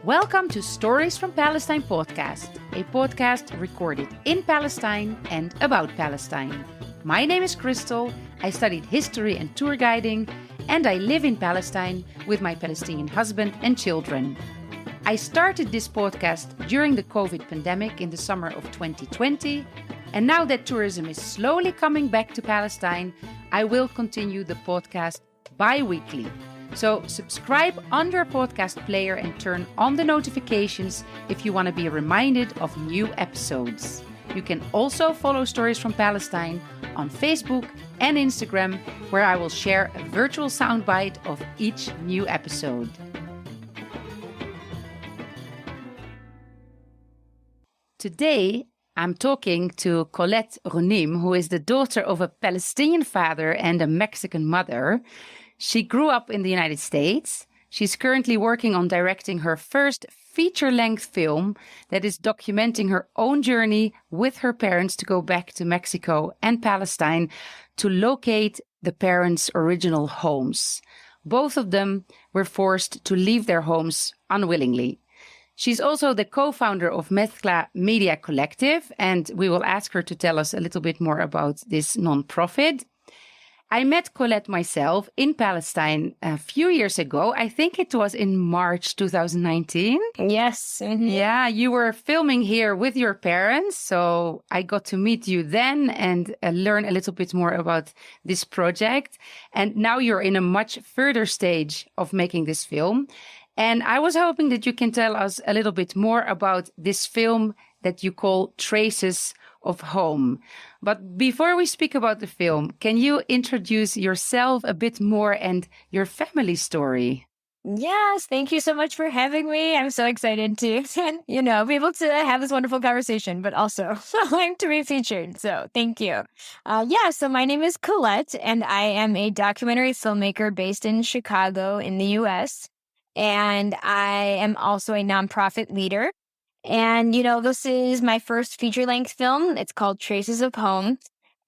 Welcome to Stories from Palestine podcast, a podcast recorded in Palestine and about Palestine. My name is Crystal, I studied history and tour guiding, and I live in Palestine with my Palestinian husband and children. I started this podcast during the COVID pandemic in the summer of 2020, and now that tourism is slowly coming back to Palestine, I will continue the podcast bi-weekly. So subscribe on your podcast player and turn on the notifications if you want to be reminded of new episodes. You can also follow Stories from Palestine on Facebook and Instagram, where I will share a virtual soundbite of each new episode. Today, I'm talking to Colette Ghunim, who is the daughter of a Palestinian father and a Mexican mother. She grew up in the United States. She's currently working on directing her first feature-length film that is documenting her own journey with her parents to go back to Mexico and Palestine to locate the parents' original homes. Both of them were forced to leave their homes unwillingly. She's also the co-founder of Mezcla Media Collective, and we will ask her to tell us a little bit more about this nonprofit. I met Colette myself in Palestine a few years ago. I think it was in March 2019. Yes. Mm-hmm. Yeah, you were filming here with your parents. So I got to meet you then and learn a little bit more about this project. And now you're in a much further stage of making this film. And I was hoping that you can tell us a little bit more about this film that you call Traces of Home. But before we speak about the film, can you introduce yourself a bit more and your family story? Yes, thank you so much for having me. I'm so excited to, be able to have this wonderful conversation, but also to be featured. So thank you. So my name is Colette, and I am a documentary filmmaker based in Chicago in the U.S., and I am also a nonprofit leader. And, this is my first feature-length film. It's called Traces of Home.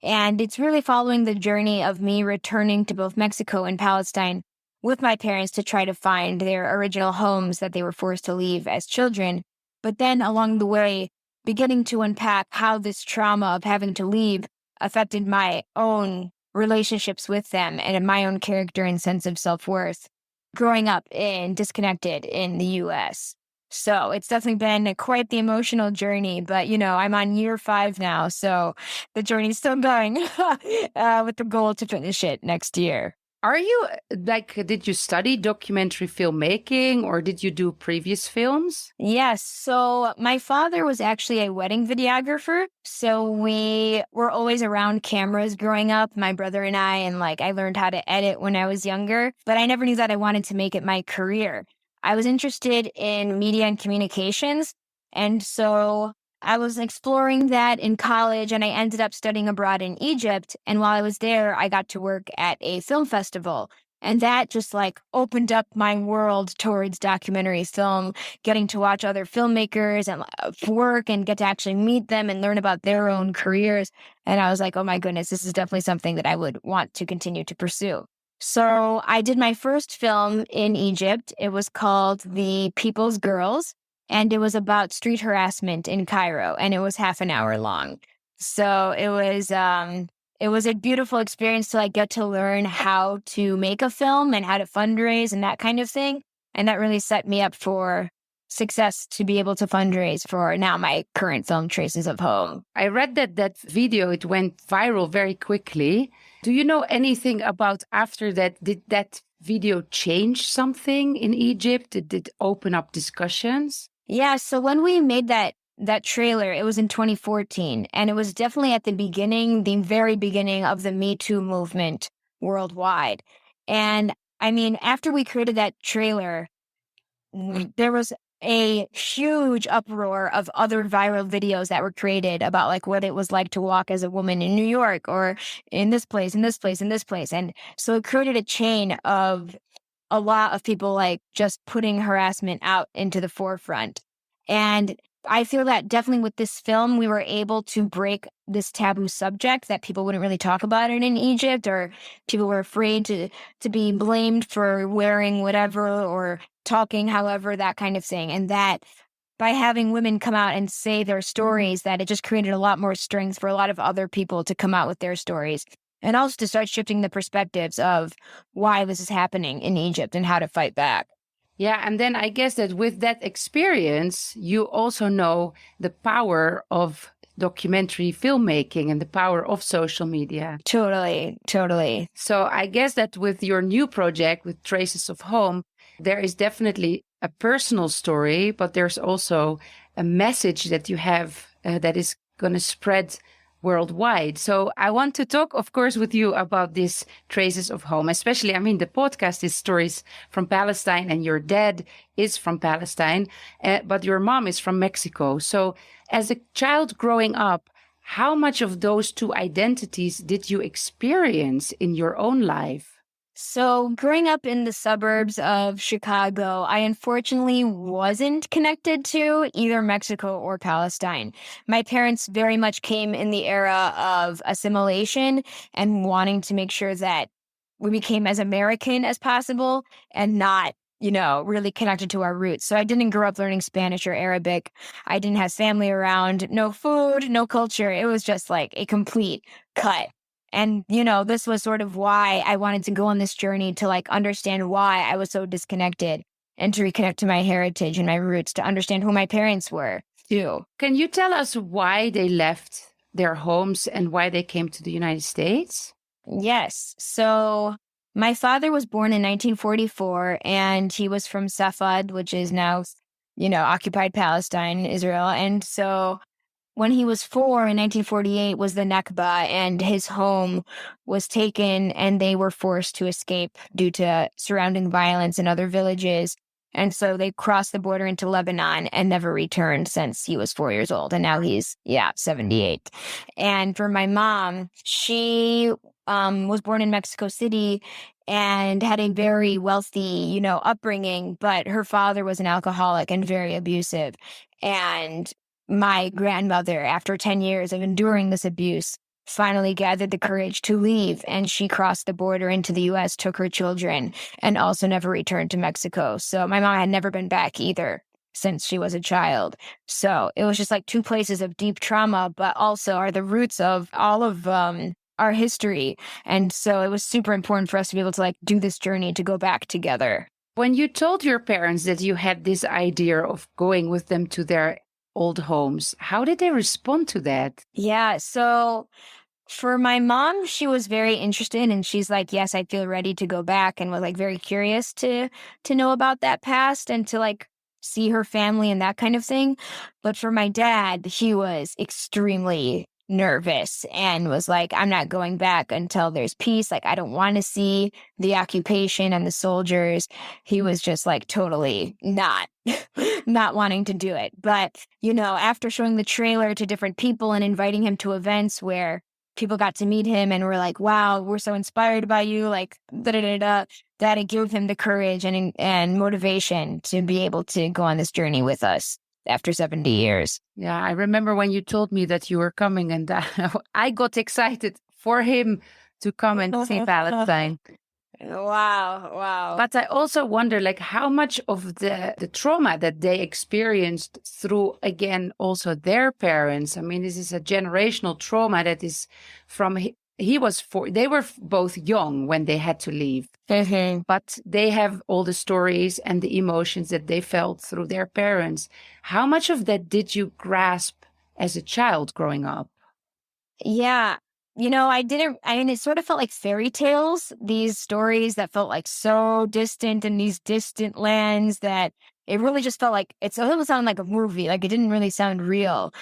And it's really following the journey of me returning to both Mexico and Palestine with my parents to try to find their original homes that they were forced to leave as children. But then along the way, beginning to unpack how this trauma of having to leave affected my own relationships with them and my own character and sense of self-worth growing up and disconnected in the U.S. So it's definitely been quite the emotional journey, but, I'm on year 5 now, so the journey's still going with the goal to finish it next year. Are you, did you study documentary filmmaking or did you do previous films? Yes. So my father was actually a wedding videographer. So we were always around cameras growing up, my brother and I learned how to edit when I was younger, but I never knew that I wanted to make it my career. I was interested in media and communications, and so I was exploring that in college, and I ended up studying abroad in Egypt. And while I was there, I got to work at a film festival, and that just opened up my world towards documentary film, getting to watch other filmmakers and work and get to actually meet them and learn about their own careers. And I was like, oh my goodness, this is definitely something that I would want to continue to pursue. So I did my first film in Egypt. It was called The People's Girls, and it was about street harassment in Cairo, and it was half an hour long. So it was a beautiful experience to get to learn how to make a film and how to fundraise and that kind of thing. And that really set me up for success to be able to fundraise for now my current film, Traces of Home. I read that video, it went viral very quickly. Do you know anything about after that? Did that video change something in Egypt? Did it open up discussions? Yeah, so when we made that trailer, it was in 2014, and it was definitely at the very beginning of the Me Too movement worldwide. And after we created that trailer, there was a huge uproar of other viral videos that were created about what it was like to walk as a woman in New York or in this place, in this place, in this place. And so it created a chain of a lot of people just putting harassment out into the forefront. And I feel that definitely with this film, we were able to break this taboo subject that people wouldn't really talk about it in Egypt, or people were afraid to be blamed for wearing whatever or talking, however, that kind of thing. And that by having women come out and say their stories, that it just created a lot more strength for a lot of other people to come out with their stories. And also to start shifting the perspectives of why this is happening in Egypt and how to fight back. Yeah, and then I guess that with that experience, you also know the power of documentary filmmaking and the power of social media. Totally, totally. So I guess that with your new project, with Traces of Home, there is definitely a personal story, but there's also a message that you have that is going to spread worldwide. So I want to talk, of course, with you about this Traces of Home, especially, I mean, the podcast is stories from Palestine and your dad is from Palestine, but your mom is from Mexico. So as a child growing up, how much of those two identities did you experience in your own life? So growing up in the suburbs of Chicago, I unfortunately wasn't connected to either Mexico or Palestine. My parents very much came in the era of assimilation and wanting to make sure that we became as American as possible and not, really connected to our roots. So I didn't grow up learning Spanish or Arabic. I didn't have family around, no food, no culture. It was just like a complete cut. And, this was sort of why I wanted to go on this journey to understand why I was so disconnected and to reconnect to my heritage and my roots, to understand who my parents were too. Can you tell us why they left their homes and why they came to the United States? Yes. So my father was born in 1944 and he was from Safad, which is now, occupied Palestine, Israel. And so when he was 4 in 1948 was the Nakba, and his home was taken and they were forced to escape due to surrounding violence in other villages. And so they crossed the border into Lebanon and never returned since he was 4 years old. And now he's, 78. And for my mom, she was born in Mexico City and had a very wealthy, upbringing, but her father was an alcoholic and very abusive. And my grandmother, after 10 years of enduring this abuse, finally gathered the courage to leave, and she crossed the border into the U.S., took her children, and also never returned to Mexico. So my mom had never been back either since she was a child. So it was just like two places of deep trauma, but also are the roots of all of our history. And so it was super important for us to be able to do this journey to go back together. When you told your parents that you had this idea of going with them to their old homes, how did they respond to that? Yeah, so for my mom, she was very interested, and she's like, yes, I feel ready to go back, and was very curious to know about that past and to see her family and that kind of thing. But for my dad, he was extremely nervous and was like, I'm not going back until there's peace. I don't want to see the occupation and the soldiers. He was just totally not wanting to do it. But, after showing the trailer to different people and inviting him to events where people got to meet him and were like, wow, we're so inspired by you, that it gave him the courage and motivation to be able to go on this journey with us after 70 years. Yeah, I remember when you told me that you were coming, and I got excited for him to come and see Palestine. Wow. But I also wonder, how much of the trauma that they experienced through, again, also their parents. I mean, this is a generational trauma that is from, they were both young when they had to leave. Mm-hmm. But they have all the stories and the emotions that they felt through their parents. How much of that did you grasp as a child growing up? Yeah. It sort of felt like fairy tales, these stories that felt so distant in these distant lands that it really just felt it almost sounded like a movie. It didn't really sound real.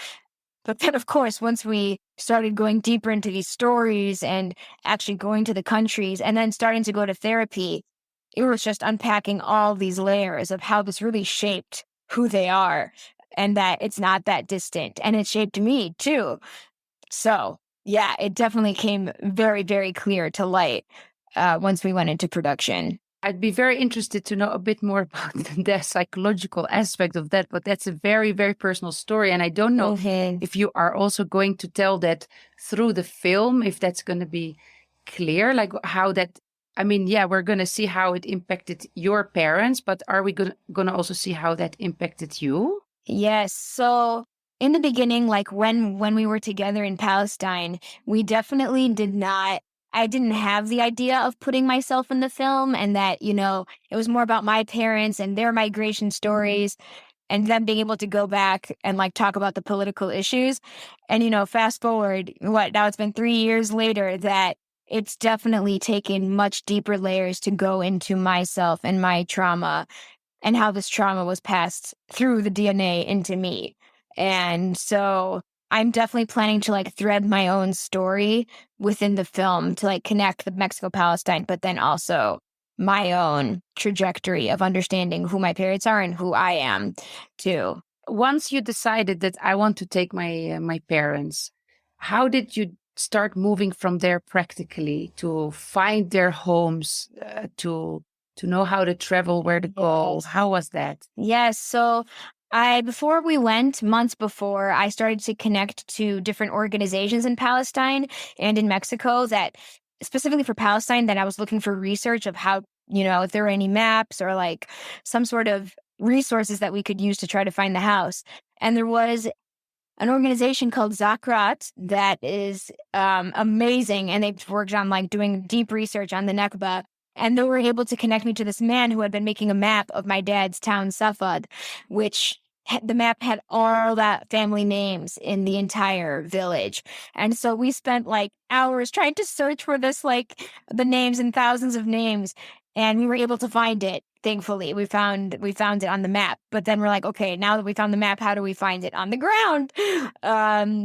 But then, of course, once we started going deeper into these stories and actually going to the countries and then starting to go to therapy, it was just unpacking all these layers of how this really shaped who they are and that it's not that distant. And it shaped me too. So yeah, it definitely came very, very clear to light once we went into production. I'd be very interested to know a bit more about the psychological aspect of that, but that's a very, very personal story. And I don't know if you are also going to tell that through the film, if that's going to be clear, how that I mean, yeah, we're going to see how it impacted your parents, but are we going to also see how that impacted you? Yes. So in the beginning, like when we were together in Palestine, we definitely did not. I didn't have the idea of putting myself in the film, and that, it was more about my parents and their migration stories and them being able to go back and like talk about the political issues. And, fast forward, now it's been 3 years later, that it's definitely taken much deeper layers to go into myself and my trauma and how this trauma was passed through the DNA into me. And so I'm definitely planning to like thread my own story within the film to like connect the Mexico Palestine, but then also my own trajectory of understanding who my parents are and who I am too. Once you decided that I want to take my parents, how did you start moving from there practically to find their homes, to know how to travel, where to go? How was that? Yes. So before we went, months before, I started to connect to different organizations in Palestine and in Mexico that specifically for Palestine, that I was looking for research of how, if there were any maps or like some sort of resources that we could use to try to find the house. And there was an organization called Zakrat that is amazing. And they've worked on like doing deep research on the Nakba. And they were able to connect me to this man who had been making a map of my dad's town, Safad, which the map had all that family names in the entire village. And so we spent like hours trying to search for this, like the names and thousands of names. And we were able to find it. Thankfully, we found it on the map. But then we're like, okay, now that we found the map, how do we find it on the ground?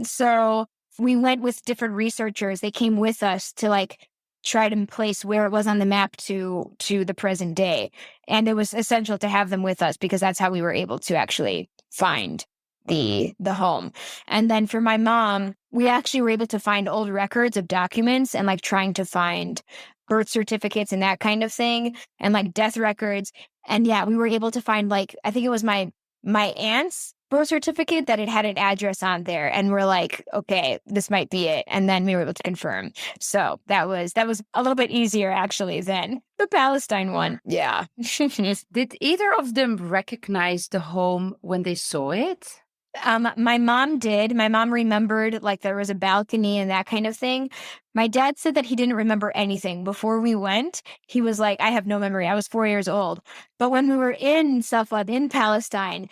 So we went with different researchers. They came with us to like try to place where it was on the map to the present day. And it was essential to have them with us because that's how we were able to actually find the home. And then for my mom, we actually were able to find old records of documents and like trying to find birth certificates and that kind of thing, and like death records. And yeah, we were able to find like, I think it was my aunt's birth certificate that it had an address on there. And we're like, okay, this might be it. And then we were able to confirm. So that was a little bit easier actually than the Palestine one. Yeah. Did either of them recognize the home when they saw it? My mom did. My mom remembered like there was a balcony and that kind of thing. My dad said that he didn't remember anything. Before we went, he was like, I have no memory. I was 4 years old. But when we were in Safad, in Palestine,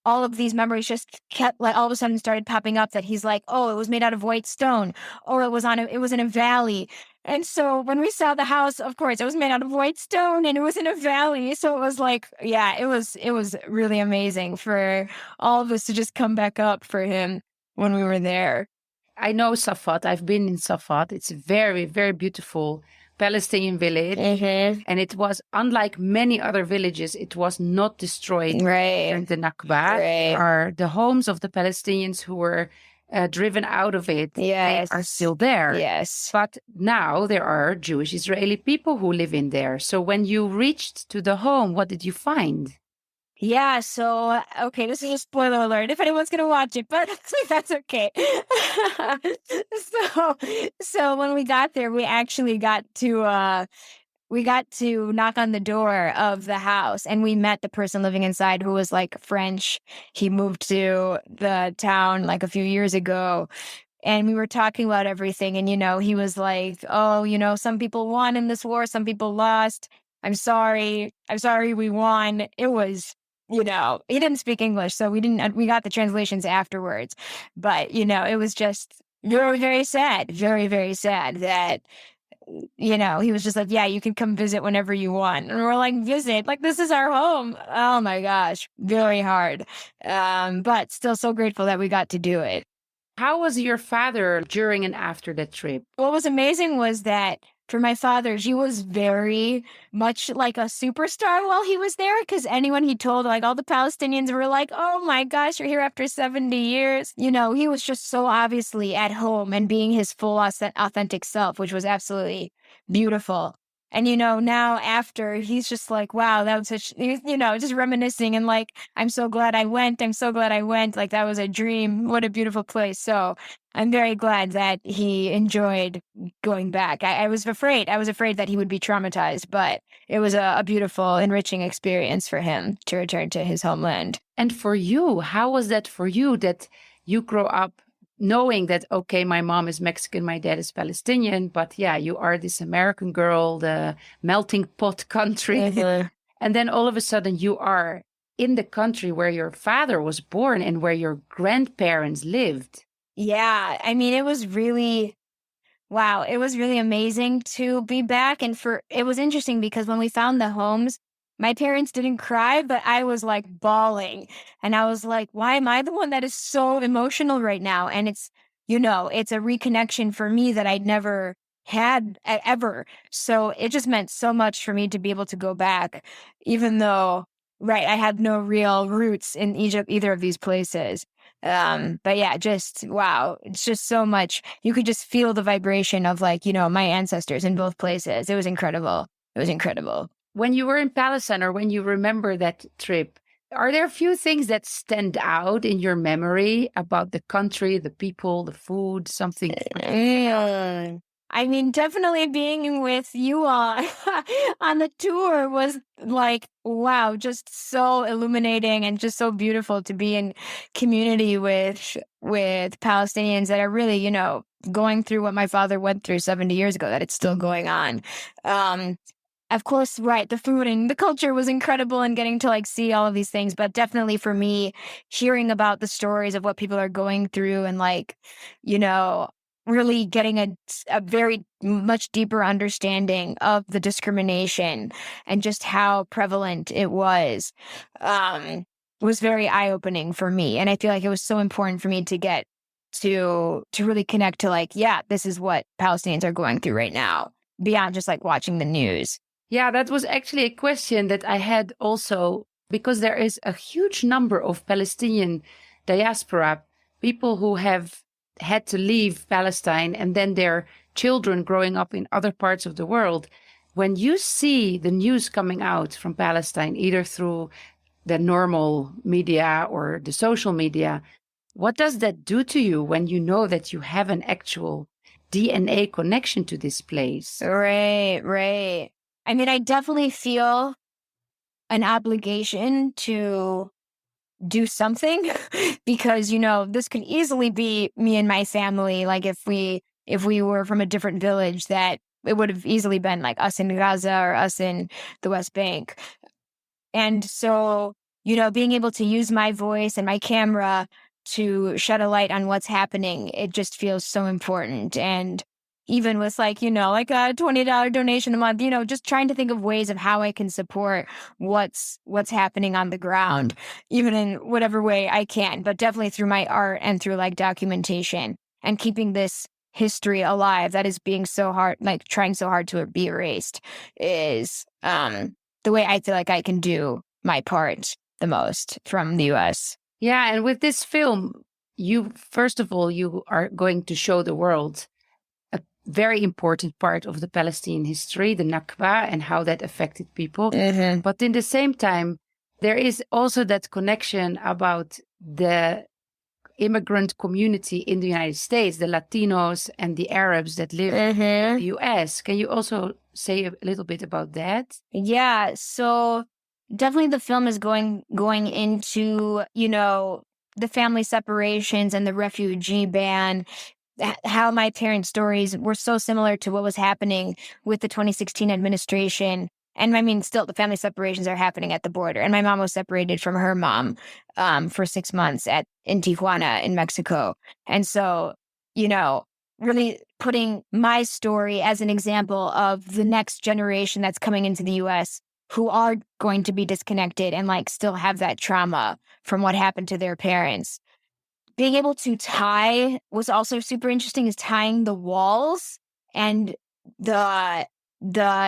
all of these memories just kept like all of a sudden started popping up that he's like, oh, it was made out of white stone, or it was in a valley. And so when we saw the house, of course, it was made out of white stone and it was in a valley. So it was like, yeah, it was really amazing for all of us to just come back up for him when we were there. I know Safad. I've been in Safad. It's a very, very beautiful Palestinian village. Mm-hmm. And it was, unlike many other villages, it was not destroyed Right. during the Nakba. Right. Are the homes of the Palestinians who were driven out of it, Yes. they are still there. Yes. But now there are Jewish Israeli people who live in there. So when you reached to the home, what did you find? Yeah, so, okay, this is a spoiler alert if anyone's going to watch it, but that's okay. So when we got there, we actually got to knock on the door of the house, and we met the person living inside who was like French. He moved to the town like a few years ago. And we were talking about everything. And, he was like, oh, some people won in this war. Some people lost. I'm sorry we won. It was, he didn't speak English. So we got the translations afterwards. But, it was just very, very sad, very, very sad that, he was just like, yeah, you can come visit whenever you want. And we're like, visit? Like, this is our home. Oh my gosh. Very hard. But still so grateful that we got to do it. How was your father during and after that trip? What was amazing was that for my father, he was very much like a superstar while he was there, because anyone he told, like all the Palestinians were like, oh my gosh, you're here after 70 years. He was just so obviously at home and being his full authentic self, which was absolutely beautiful. And, now after, he's just like, wow, that was just reminiscing and like, I'm so glad I went. I'm so glad I went. Like, that was a dream. What a beautiful place. So I'm very glad that he enjoyed going back. I was afraid. I was afraid that he would be traumatized, but it was a beautiful, enriching experience for him to return to his homeland. And for you, how was that for you that you grow up knowing that, okay, my mom is Mexican, my dad is Palestinian, but yeah, you are this American girl, the melting pot country. And then all of a sudden you are in the country where your father was born and where your grandparents lived. Yeah, I mean, it was really, wow, it was really amazing to be back. And it was interesting because when we found the homes, my parents didn't cry, but I was like bawling. And I was like, why am I the one that is so emotional right now? And it's a reconnection for me that I'd never had ever. So it just meant so much for me to be able to go back, even though, right, I had no real roots in either of these places. But yeah, just wow, it's just so much. You could just feel the vibration of like, my ancestors in both places. It was incredible. It was incredible. When you were in Palestine, or when you remember that trip, are there a few things that stand out in your memory about the country, the people, the food, something? I mean, definitely being with you all on the tour was like, wow, just so illuminating and just so beautiful to be in community with Palestinians that are really, going through what my father went through 70 years ago, that it's still going on. Of course, right, the food and the culture was incredible, and getting to like see all of these things. But definitely for me, hearing about the stories of what people are going through and like, really getting a very much deeper understanding of the discrimination and just how prevalent it was very eye-opening for me. And I feel like it was so important for me to get to really connect to like, yeah, this is what Palestinians are going through right now, beyond just like watching the news. Yeah, that was actually a question that I had also, because there is a huge number of Palestinian diaspora, people who have had to leave Palestine, and then their children growing up in other parts of the world. When you see the news coming out from Palestine, either through the normal media or the social media, what does that do to you when you know that you have an actual DNA connection to this place? Right. I mean, I definitely feel an obligation to do something because, this could easily be me and my family. Like if we were from a different village, that it would have easily been like us in Gaza or us in the West Bank. And so, being able to use my voice and my camera to shed a light on what's happening, it just feels so important. And even with like, like a $20 donation a month, just trying to think of ways of how I can support what's happening on the ground, even in whatever way I can, but definitely through my art and through like documentation and keeping this history alive that is being so hard, like trying so hard to be erased, is the way I feel like I can do my part the most from the US. Yeah, and with this film, first of all, you are going to show the world very important part of the Palestinian history, the Nakba, and how that affected people. Mm-hmm. But in the same time, there is also that connection about the immigrant community in the United States, the Latinos and the Arabs that live in the US. Can you also say a little bit about that? Yeah, so definitely the film is going into, the family separations and the refugee ban, how my parents' stories were so similar to what was happening with the 2016 administration. And I mean, still the family separations are happening at the border. And my mom was separated from her mom for 6 months in Tijuana in Mexico. And so, really putting my story as an example of the next generation that's coming into the US who are going to be disconnected and like still have that trauma from what happened to their parents. Being able to tie was also super interesting, is tying the walls and the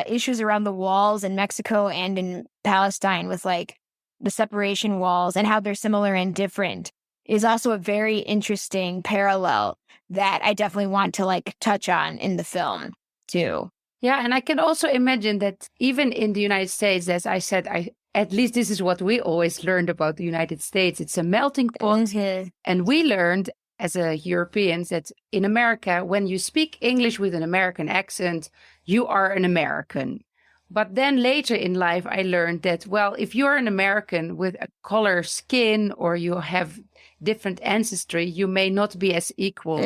issues around the walls in Mexico and in Palestine with like the separation walls and how they're similar and different is also a very interesting parallel that I definitely want to like touch on in the film too. Yeah, and I can also imagine that even in the United States, as I said, at least this is what we always learned about the United States. It's a melting pot. Mm-hmm. And we learned as a Europeans that in America, when you speak English with an American accent, you are an American. But then later in life, I learned that, well, if you're an American with a color skin or you have different ancestry, you may not be as equal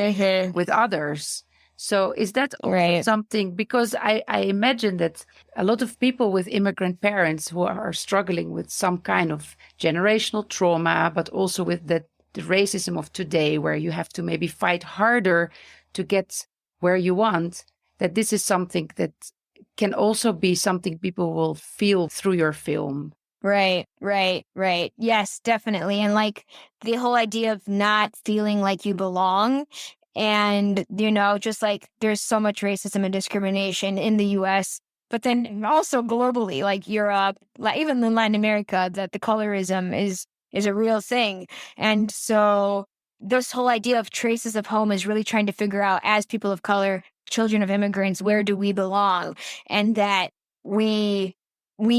with others. So is that Right. something, because I imagine that a lot of people with immigrant parents who are struggling with some kind of generational trauma, but also with the racism of today, where you have to maybe fight harder to get where you want, that this is something that can also be something people will feel through your film. Right, right, right. Yes, definitely. And like the whole idea of not feeling like you belong. And, just like there's so much racism and discrimination in the US, but then also globally, like Europe, like even in Latin America, that the colorism is a real thing. And so this whole idea of traces of home is really trying to figure out, as people of color, children of immigrants, where do we belong? And that we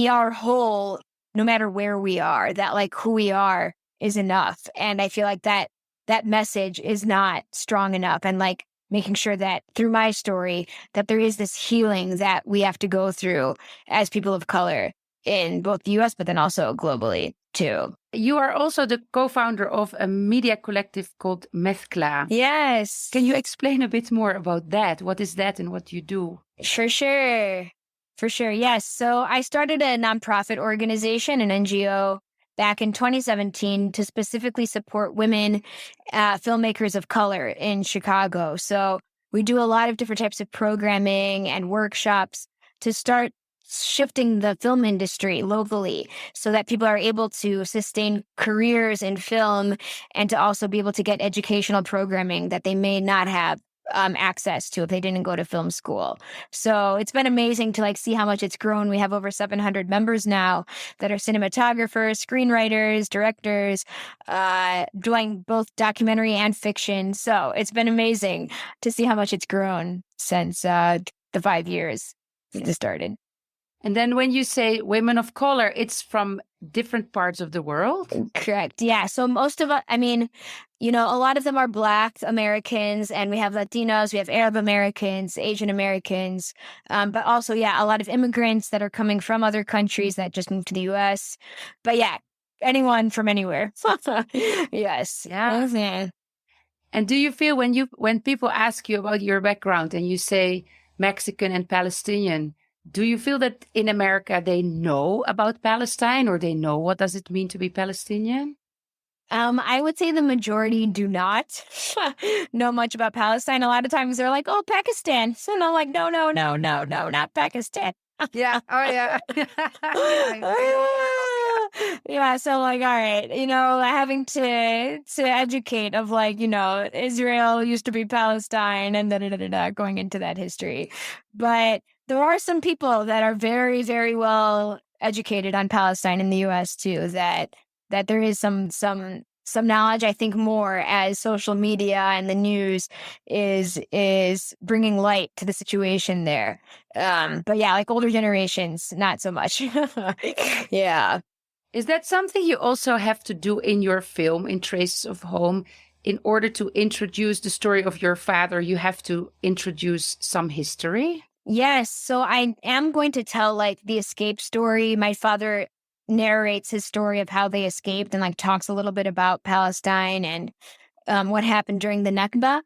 are whole no matter where we are, that like who we are is enough. And I feel like that message is not strong enough. And like making sure that through my story, that there is this healing that we have to go through as people of color in both the US, but then also globally too. You are also the co-founder of a media collective called Mezcla. Yes. Can you explain a bit more about that? What is that and what you do? For sure. For sure. Yes. So I started a nonprofit organization, an NGO, back in 2017 to specifically support women filmmakers of color in Chicago. So we do a lot of different types of programming and workshops to start shifting the film industry locally so that people are able to sustain careers in film and to also be able to get educational programming that they may not have access to if they didn't go to film school. So it's been amazing to like see how much it's grown. We have over 700 members now that are cinematographers, screenwriters, directors, doing both documentary and fiction. So it's been amazing to see how much it's grown since the 5 years it started. And then when you say women of color, it's from different parts of the world? Correct. Yeah. So most of us, I mean, a lot of them are Black Americans, and we have Latinos, we have Arab Americans, Asian Americans, but also, yeah, a lot of immigrants that are coming from other countries that just moved to the US. But yeah, anyone from anywhere. Yes. Yeah. Okay. And do you feel when people ask you about your background and you say Mexican and Palestinian, do you feel that in America they know about Palestine, or they know what does it mean to be Palestinian? I would say the majority do not know much about Palestine. A lot of times they're like, "Oh, Pakistan." So no, like, no, not Pakistan. Yeah. Oh, yeah. Yeah. So like, all right, having to educate of like, Israel used to be Palestine and going into that history. But there are some people that are very, very well educated on Palestine in the US too, that there is some knowledge, I think, more as social media and the news is bringing light to the situation there. But yeah, like older generations, not so much. Yeah. Is that something you also have to do in your film, in Traces of Home? In order to introduce the story of your father, you have to introduce some history? Yes. So I am going to tell like the escape story. My father narrates his story of how they escaped and like talks a little bit about Palestine and what happened during the Nakba.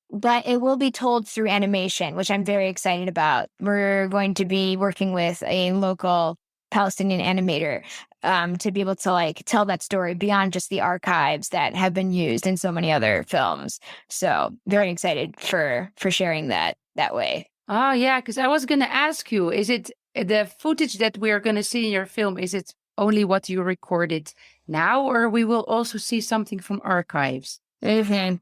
But it will be told through animation, which I'm very excited about. We're going to be working with a local Palestinian animator to be able to like tell that story beyond just the archives that have been used in so many other films. So very excited for sharing that way. Oh, yeah, because I was going to ask you, is it the footage that we are going to see in your film, is it only what you recorded now, or we will also see something from archives? Mm-hmm.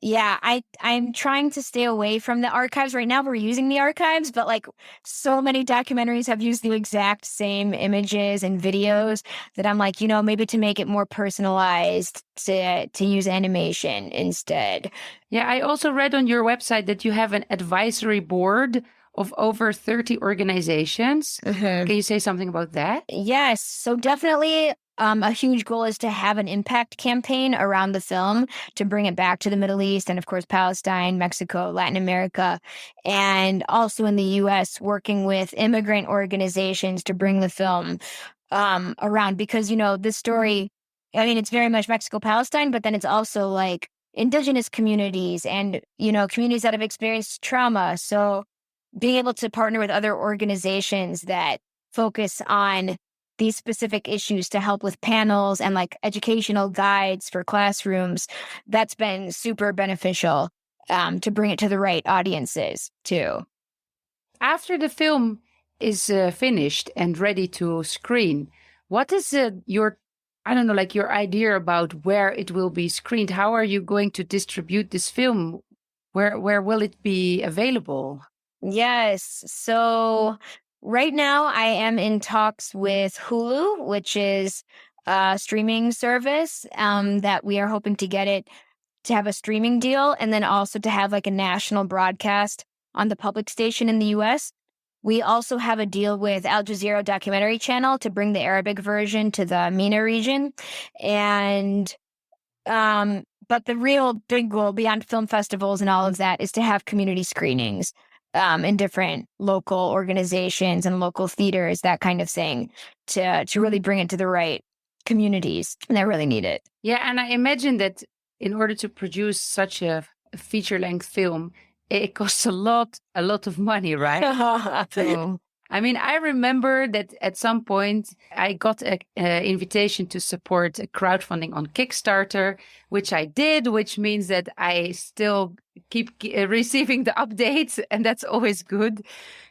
Yeah, I'm trying to stay away from the archives. Right now we're using the archives, but like so many documentaries have used the exact same images and videos that I'm like, maybe to make it more personalized to use animation instead. Yeah, I also read on your website that you have an advisory board of over 30 organizations. Mhm. Can you say something about that? Yes. So definitely a huge goal is to have an impact campaign around the film to bring it back to the Middle East and, of course, Palestine, Mexico, Latin America, and also in the U.S., working with immigrant organizations to bring the film around. Because, this story, I mean, it's very much Mexico, Palestine, but then it's also like indigenous communities and, communities that have experienced trauma. So being able to partner with other organizations that focus on these specific issues to help with panels and like educational guides for classrooms, that's been super beneficial to bring it to the right audiences too. After the film is finished and ready to screen, what is your, I don't know, like your idea about where it will be screened? How are you going to distribute this film? Where will it be available? Yes. So right now I am in talks with Hulu, which is a streaming service that we are hoping to get it to have a streaming deal and then also to have like a national broadcast on the public station in the US. We also have a deal with Al Jazeera documentary channel to bring the Arabic version to the MENA region. And but the real big goal beyond film festivals and all of that is to have community screenings in different local organizations and local theaters, that kind of thing, to really bring it to the right communities that really need it. Yeah, and I imagine that in order to produce such a feature-length film, it costs a lot of money, right? So, I mean, I remember that at some point I got an invitation to support crowdfunding on Kickstarter, which I did, which means that I still keep receiving the updates, and that's always good,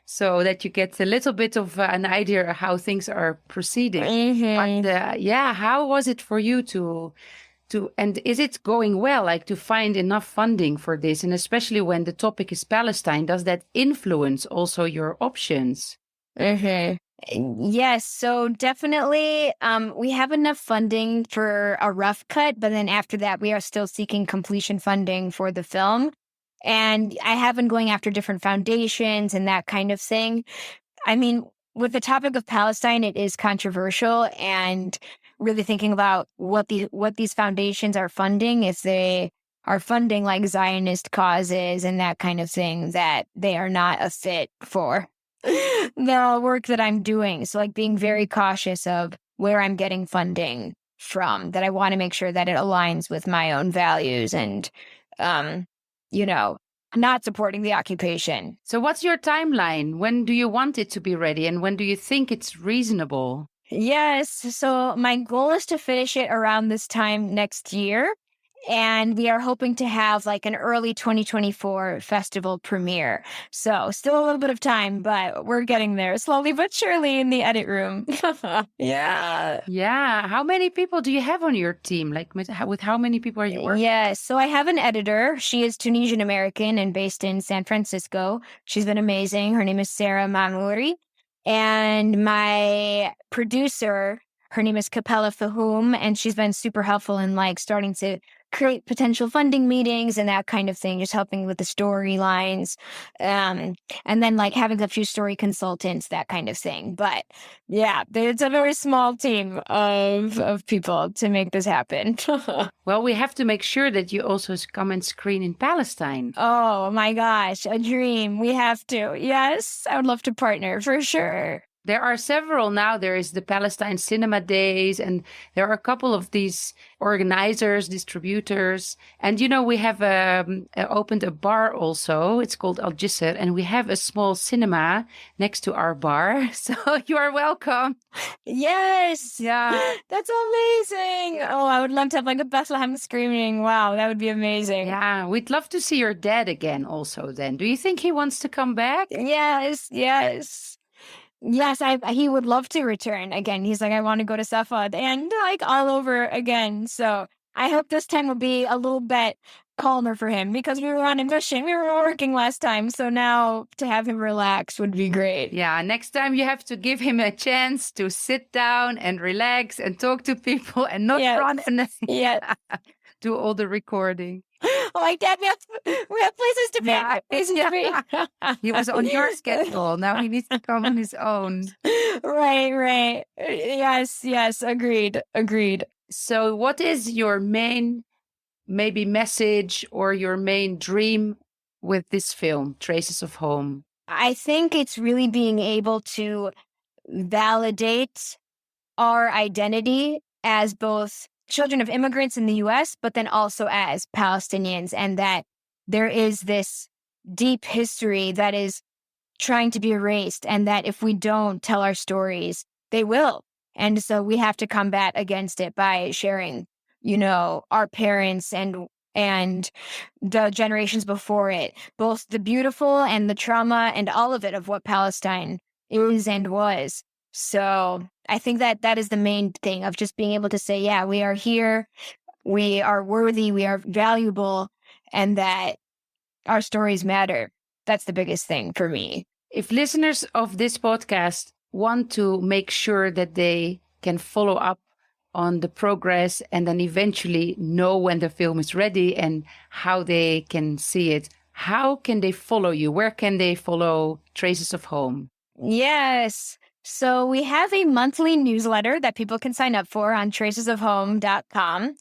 so that you get a little bit of an idea of how things are proceeding. Mhm. But yeah, how was it for you and is it going well, like to find enough funding for this? And especially when the topic is Palestine, does that influence also your options? Mhm. Yes, so definitely we have enough funding for a rough cut, but then after that we are still seeking completion funding for the film. And I have been going after different foundations and that kind of thing. I mean, with the topic of Palestine, it is controversial, and really thinking about what these foundations are funding, if they are funding like Zionist causes and that kind of thing, that they are not a fit for the work that I'm doing. So like being very cautious of where I'm getting funding from, that I want to make sure that it aligns with my own values and, you know, not supporting the occupation. So what's your timeline? When do you want it to be ready, and when do you think it's reasonable? Yes. So my goal is to finish it around this time next year. And we are hoping to have like an early 2024 festival premiere. So still a little bit of time, but we're getting there slowly but surely in the edit room. Yeah. Yeah. How many people do you have on your team? Like with how many people are you working? Yes. So I have an editor. She is Tunisian American and based in San Francisco. She's been amazing. Her name is Sarah Mamouri. And my producer, her name is Capella Fahum, and she's been super helpful in like starting to create potential funding meetings and that kind of thing, just helping with the storylines. And then like having a few story consultants, that kind of thing. But yeah, it's a very small team of people to make this happen. Well, we have to make sure that you also come and screen in Palestine. Oh my gosh, a dream. We have to. Yes, I would love to partner for sure. There are several now. There is the Palestine Cinema Days, and there are a couple of these organizers, distributors. And, you know, we have opened a bar also. It's called Al Jisr, and we have a small cinema next to our bar. So you are welcome. Yes. Yeah. That's amazing. Oh, I would love to have like a Bethlehem screening. Wow, that would be amazing. Yeah, we'd love to see your dad again also then. Do you think he wants to come back? Yes, yes. Yes, he would love to return again. He's like, I want to go to Safad and like all over again. So I hope this time will be a little bit calmer for him because we were on a mission. We were working last time. So now to have him relax would be great. Yeah, next time you have to give him a chance to sit down and relax and talk to people and not run and Yeah. do all the recording. Like, Dad, we have places to be. He was on your schedule. Now he needs to come on his own. Right. Yes. Agreed. So what is your main maybe message or your main dream with this film, Traces of Home? I think it's really being able to validate our identity as both children of immigrants in the US, but then also as Palestinians, and that there is this deep history that is trying to be erased, and that if we don't tell our stories, they will. And so we have to combat against it by sharing, our parents and the generations before it, both the beautiful and the trauma and all of it of what Palestine is and was. So I think that is the main thing of just being able to say, yeah, we are here, we are worthy, we are valuable, and that our stories matter. That's the biggest thing for me. If listeners of this podcast want to make sure that they can follow up on the progress and then eventually know when the film is ready and how they can see it, how can they follow you? Where can they follow Traces of Home? Yes. So we have a monthly newsletter that people can sign up for on tracesofhome.com.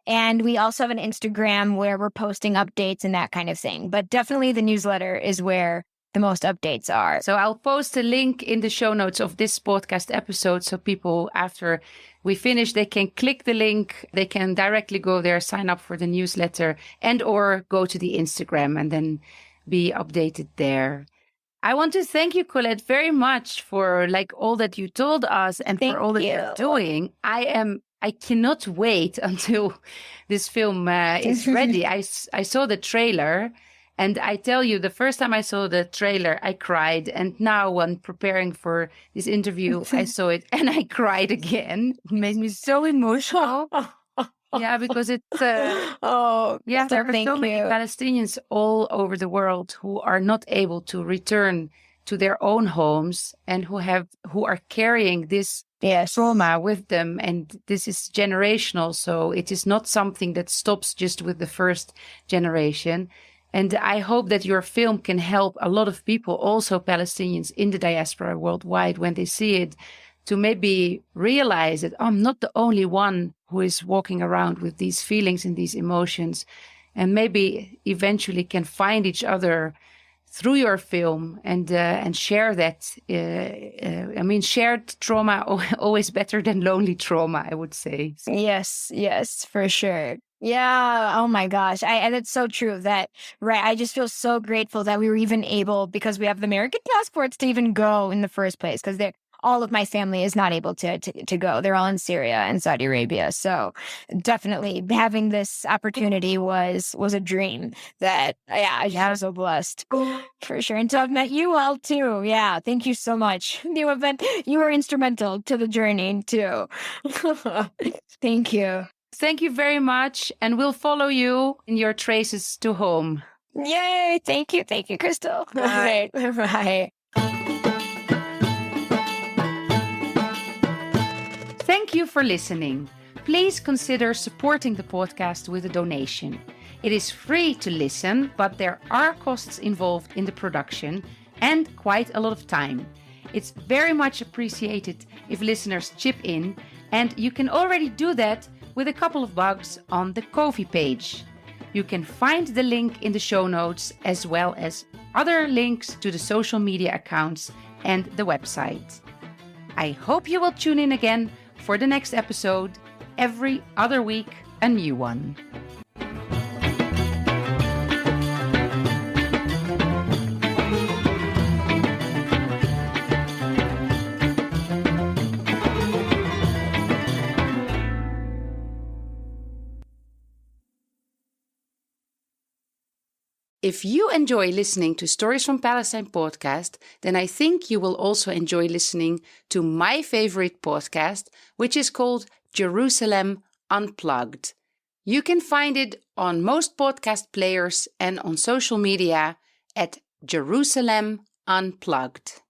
And we also have an Instagram where we're posting updates and that kind of thing. But definitely the newsletter is where the most updates are. So I'll post a link in the show notes of this podcast episode. So people, after we finish, they can click the link. They can directly go there, sign up for the newsletter, and or go to the Instagram and then be updated there. I want to thank you, Colette, very much for all that you told us and for all that you're doing. I cannot wait until this film is ready. I saw the trailer, and I tell you, the first time I saw the trailer, I cried. And now when preparing for this interview, I saw it and I cried again. It made me so emotional. Yeah, because it's there are so many Palestinians all over the world who are not able to return to their own homes and who are carrying this trauma with them, and this is generational. So it is not something that stops just with the first generation. And I hope that your film can help a lot of people, also Palestinians in the diaspora worldwide, when they see it, to maybe realize that I'm not the only one who is walking around with these feelings and these emotions, and maybe eventually can find each other through your film and share that. Shared trauma always better than lonely trauma, I would say. Yes, for sure. Yeah. Oh my gosh. That's so true. Right. I just feel so grateful that we were even able, because we have the American passports, to even go in the first place, because all of my family is not able to go. They're all in Syria and Saudi Arabia. So definitely having this opportunity was a dream that, I was so blessed for sure. And so I've met you all too. Yeah. Thank you so much. You were instrumental to the journey too. Thank you. Thank you very much. And we'll follow you in your Traces to Home. Yay. Thank you. Thank you, Crystal. Bye. Bye. Thank you for listening. Please consider supporting the podcast with a donation. It is free to listen, but there are costs involved in the production and quite a lot of time. It's very much appreciated if listeners chip in, and you can already do that with a couple of bucks on the Ko-fi page. You can find the link in the show notes, as well as other links to the social media accounts and the website. I hope you will tune in again for the next episode. Every other week, a new one. If you enjoy listening to Stories from Palestine podcast, then I think you will also enjoy listening to my favorite podcast, which is called Jerusalem Unplugged. You can find it on most podcast players and on social media at Jerusalem Unplugged.